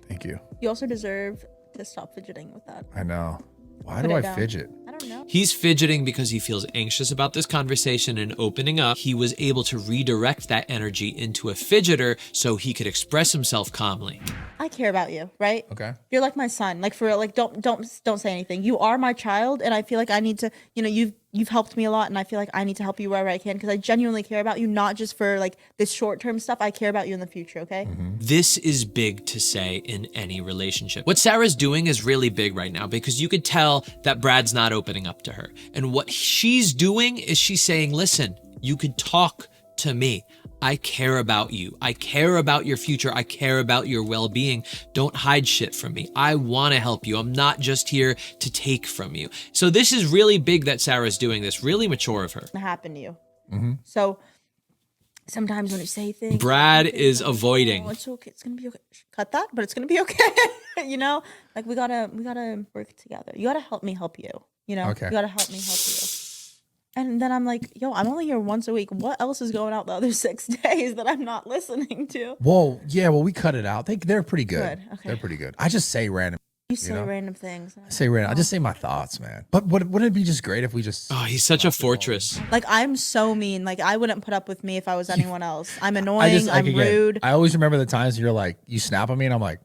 Speaker 1: Thank you.
Speaker 3: You also deserve to stop fidgeting with that.
Speaker 1: I know. Why do I fidget?
Speaker 3: I don't know.
Speaker 2: He's fidgeting because he feels anxious about this conversation and opening up. He was able to redirect that energy into a fidgeter so he could express himself calmly.
Speaker 3: I care about you, right?
Speaker 1: Okay.
Speaker 3: You're like my son. Like, for real, like don't say anything. You are my child, and I feel like I need to, you've helped me a lot, and I feel like I need to help you wherever I can because I genuinely care about you, not just for like this short-term stuff. I care about you in the future, okay?
Speaker 2: This is big to say in any relationship. What Sarah's doing is really big right now because you could tell that Brad's not opening up to her. And what she's doing is she's saying, listen, you could talk to me. I care about you. I care about your future. I care about your well-being. Don't hide shit from me. I want to help you. I'm not just here to take from you. So this is really big that Sarah's doing this. Really mature of her.
Speaker 3: It happened to you. So sometimes when you say things,
Speaker 2: Brad is avoiding.
Speaker 3: Oh, it's okay. It's gonna be okay. Cut that, but it's gonna be okay. Like we gotta work together. You gotta help me help you.
Speaker 1: Okay.
Speaker 3: You gotta help me help you. And then I'm like, yo, I'm only here once a week. What else is going out the other 6 days that I'm not listening to?
Speaker 1: Whoa, yeah, well, we cut it out. They're pretty good.
Speaker 3: Good, okay.
Speaker 1: They're pretty good. I just say random.
Speaker 3: You say random things.
Speaker 1: I say random. I just say my thoughts, man. But wouldn't it be just great if we just...
Speaker 2: Oh, he's such a fortress.
Speaker 3: Like, I'm so mean. Like, I wouldn't put up with me if I was anyone else. I'm annoying. I'm rude.
Speaker 1: I always remember the times you're like, you snap at me and I'm like,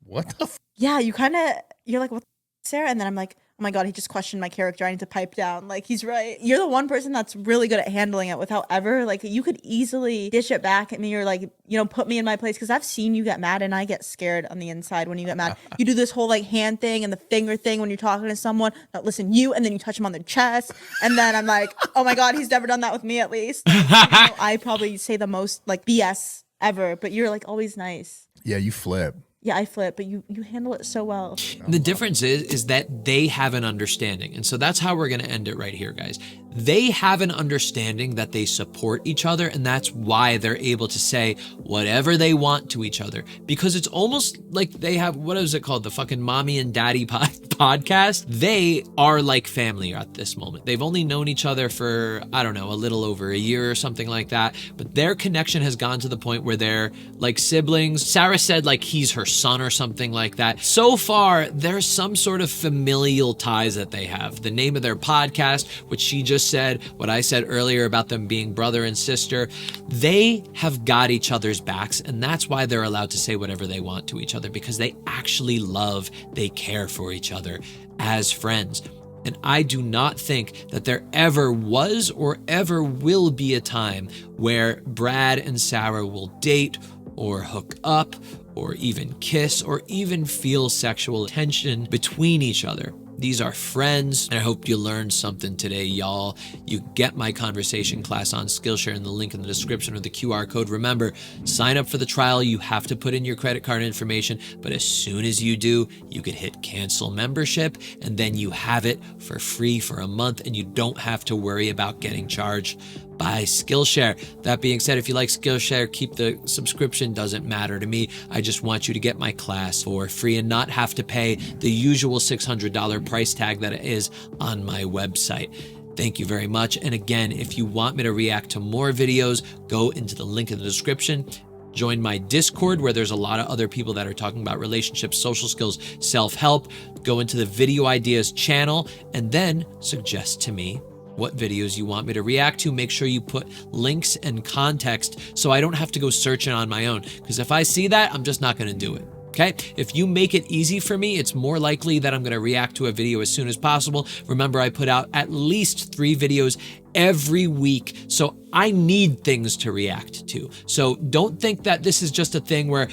Speaker 1: what the f?
Speaker 3: Yeah, you're like, what, Sarah? And then I'm like, oh my God, he just questioned my character. I need to pipe down. Like, he's right. You're the one person that's really good at handling it without ever, like, you could easily dish it back at me or, like, put me in my place. Because I've seen you get mad and I get scared on the inside when you get mad. You do this whole, like, hand thing and the finger thing when you're talking to someone. Now, listen, and then you touch them on their chest. And then I'm like, oh my God, he's never done that with me at least. I probably say the most, like, BS ever. But you're, like, always nice.
Speaker 1: Yeah, you flip.
Speaker 3: Yeah, I flip, but you handle it so well.
Speaker 2: The difference is that they have an understanding. And so that's how we're going to end it right here, guys. They have an understanding that they support each other, and that's why they're able to say whatever they want to each other. Because it's almost like they have, what is it called? The fucking mommy and daddy podcast. They are like family at this moment. They've only known each other for, I don't know, a little over a year or something like that. But their connection has gone to the point where they're like siblings. Sarah said like he's her son or something like that. So far, there's some sort of familial ties that they have. The name of their podcast, which she just said, what I said earlier about them being brother and sister, they have got each other's backs, and that's why they're allowed to say whatever they want to each other, because they actually love, they care for each other as friends. And I do not think that there ever was or ever will be a time where Brad and Sarah will date or hook up or even kiss or even feel sexual tension between each other. These are friends, and I hope you learned something today, y'all. You get my conversation class on Skillshare in the link in the description or the QR code. Remember, sign up for the trial. You have to put in your credit card information, but as soon as you do, you could hit cancel membership, and then you have it for free for a month, and you don't have to worry about getting charged by Skillshare. That being said, if you like Skillshare, keep the subscription. Doesn't matter to me. I just want you to get my class for free and not have to pay the usual $600 price tag that it is on my website. Thank you very much. And again, if you want me to react to more videos, go into the link in the description. Join my Discord, where there's a lot of other people that are talking about relationships, social skills, self-help. Go into the video ideas channel and then suggest to me what videos you want me to react to. Make sure you put links and context so I don't have to go searching on my own, because if I see that, I'm just not going to do it. Okay? If you make it easy for me, it's more likely that I'm going to react to a video as soon as possible. Remember, I put out at least 3 videos every week, so I need things to react to. So don't think that this is just a thing where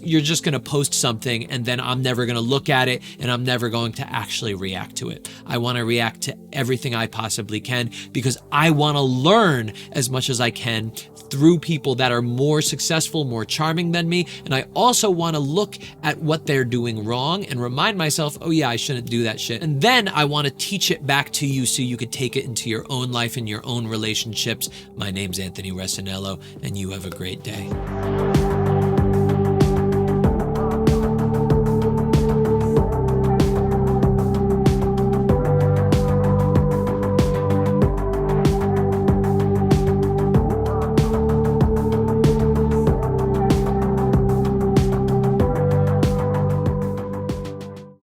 Speaker 2: you're just going to post something and then I'm never going to look at it and I'm never going to actually react to it. I want to react to everything I possibly can because I want to learn as much as I can through people that are more successful, more charming than me. And I also want to look at what they're doing wrong and remind myself, oh yeah, I shouldn't do that shit. And then I want to teach it back to you so you could take it into your own life and your own relationships. My name's Anthony Resinello, and you have a great day.